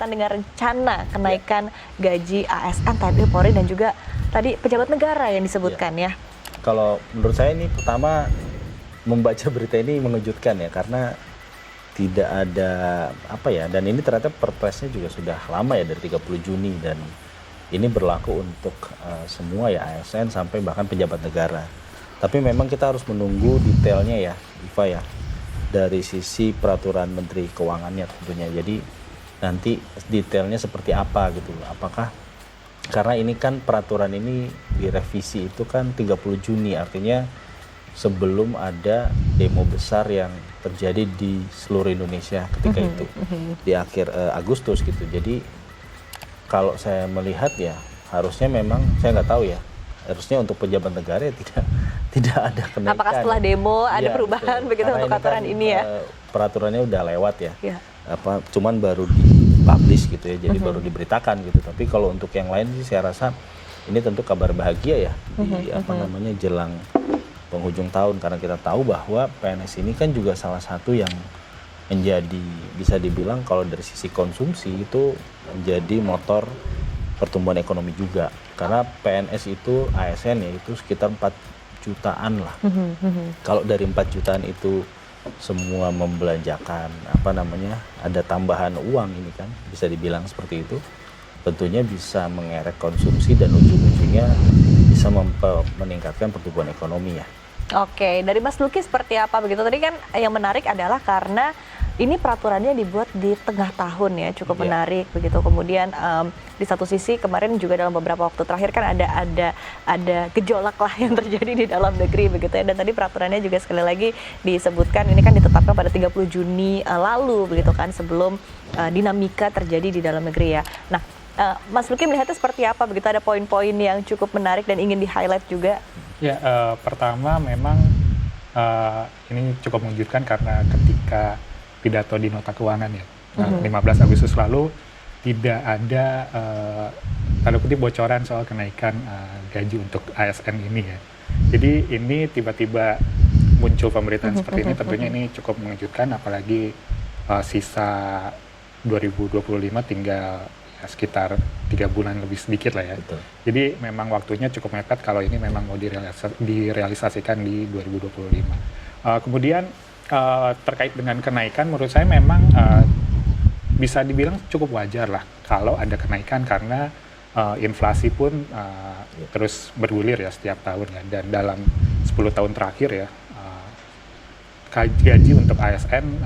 berkaitan dengan rencana kenaikan gaji ASN, TNI, Polri, dan juga tadi pejabat negara yang disebutkan ya. Kalau menurut saya ini pertama membaca berita ini mengejutkan ya, karena tidak ada dan ini ternyata perpresnya juga sudah lama ya, dari 30 Juni, dan ini berlaku untuk semua ya, ASN sampai bahkan pejabat negara. Tapi memang kita harus menunggu detailnya ya, Iva ya, dari sisi peraturan Menteri Keuangannya tentunya. Jadi nanti detailnya seperti apa gitu, apakah karena ini kan peraturan ini direvisi itu kan 30 Juni, artinya sebelum ada demo besar yang terjadi di seluruh Indonesia ketika itu di akhir Agustus gitu. Jadi kalau saya melihat ya, harusnya memang saya nggak tahu ya, harusnya untuk pejabat negara ya tidak ada kenaikan. Apakah setelah demo ada perubahan begitu karena untuk aturan ini ya? Peraturannya udah lewat ya. Ya. Cuman baru dipublish gitu ya, jadi baru diberitakan gitu. Tapi kalau untuk yang lain sih saya rasa ini tentu kabar bahagia ya di jelang penghujung tahun, karena kita tahu bahwa PNS ini kan juga salah satu yang menjadi, bisa dibilang kalau dari sisi konsumsi itu menjadi motor pertumbuhan ekonomi juga, karena PNS itu ASN ya itu sekitar 4 jutaan lah. Kalau dari 4 jutaan itu semua membelanjakan ada tambahan uang, ini kan bisa dibilang seperti itu, tentunya bisa mengerek konsumsi dan ujung-ujungnya bisa meningkatkan pertumbuhan ekonomi ya. Oke, dari Mas Luki seperti apa begitu? Tadi kan yang menarik adalah karena ini peraturannya dibuat di tengah tahun ya, cukup menarik begitu. Kemudian di satu sisi kemarin juga dalam beberapa waktu terakhir kan ada gejolak lah yang terjadi di dalam negeri begitu ya. Dan tadi peraturannya juga sekali lagi disebutkan ini kan ditetapkan pada 30 Juni lalu begitu kan, sebelum dinamika terjadi di dalam negeri ya. Nah, Mas Luki melihatnya seperti apa begitu? Ada poin-poin yang cukup menarik dan ingin di-highlight juga? Ya, pertama memang ini cukup mengejutkan karena ketika pidato di Nota Keuangan ya, 15 Agustus lalu tidak ada tanda kutip bocoran soal kenaikan gaji untuk ASN ini ya. Jadi ini tiba-tiba muncul pemberitaan seperti ini, tentunya ini cukup mengejutkan, apalagi sisa 2025 tinggal sekitar 3 bulan lebih sedikit lah ya. Betul. Jadi memang waktunya cukup mepet kalau ini memang mau direalisasikan di 2025. Kemudian terkait dengan kenaikan, menurut saya memang bisa dibilang cukup wajar lah kalau ada kenaikan, karena inflasi pun terus bergulir ya setiap tahun ya, dan dalam 10 tahun terakhir ya gaji untuk ASN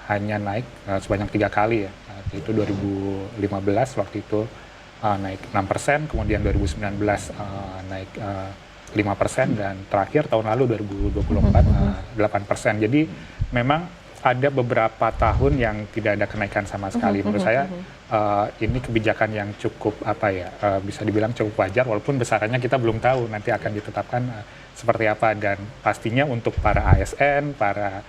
hanya naik sebanyak 3 kali ya. Itu 2015 waktu itu naik 6%, kemudian 2019 naik 5%, dan terakhir tahun lalu 2024 8%. Jadi memang ada beberapa tahun yang tidak ada kenaikan sama sekali. Menurut saya ini kebijakan yang cukup bisa dibilang cukup wajar, walaupun besarannya kita belum tahu nanti akan ditetapkan seperti apa, dan pastinya untuk para ASN, para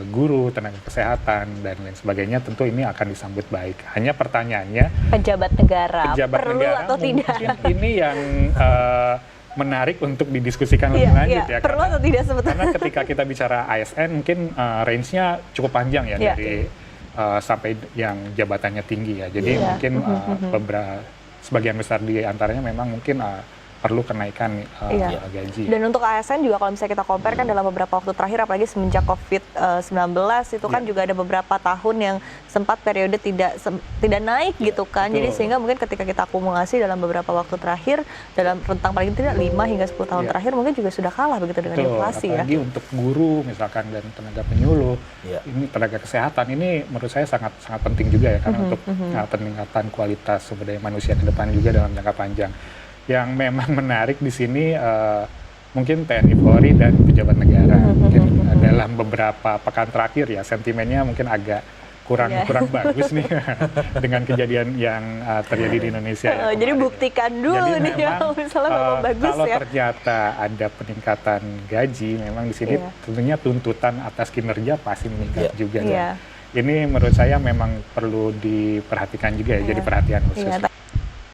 guru, tenaga kesehatan, dan lain sebagainya tentu ini akan disambut baik. Hanya pertanyaannya, pejabat negara perlu negara, atau tidak? Ini yang menarik untuk didiskusikan lebih lanjut ya. Perlu atau tidak sebetulnya? Karena ketika kita bicara ASN mungkin range-nya cukup panjang ya, dari sampai yang jabatannya tinggi ya. Jadi mungkin sebagian besar di antaranya memang mungkin perlu kenaikan gaji. Dan untuk ASN juga kalau misalnya kita compare kan dalam beberapa waktu terakhir, apalagi semenjak COVID-19 itu kan juga ada beberapa tahun yang sempat periode tidak naik gitu kan. Jadi sehingga mungkin ketika kita akumulasi dalam beberapa waktu terakhir, dalam rentang paling tidak 5 hingga 10 tahun terakhir, mungkin juga sudah kalah begitu dengan inflasi ya. Apalagi untuk guru misalkan dan tenaga penyuluh, ini tenaga kesehatan, ini menurut saya sangat penting juga ya, karena untuk peningkatan kualitas sumber daya manusia ke depan juga dalam jangka panjang. Yang memang menarik di sini mungkin TNI, Polri, dan pejabat negara. Mungkin dalam beberapa pekan terakhir ya sentimennya mungkin agak kurang bagus nih dengan kejadian yang terjadi di Indonesia. Jadi buktikan dulu nih misalnya memang bagus kalau ya. Ternyata ada peningkatan gaji, memang di sini tentunya tuntutan atas kinerja pasti meningkat juga. Ini menurut saya memang perlu diperhatikan juga ya, jadi perhatian khusus.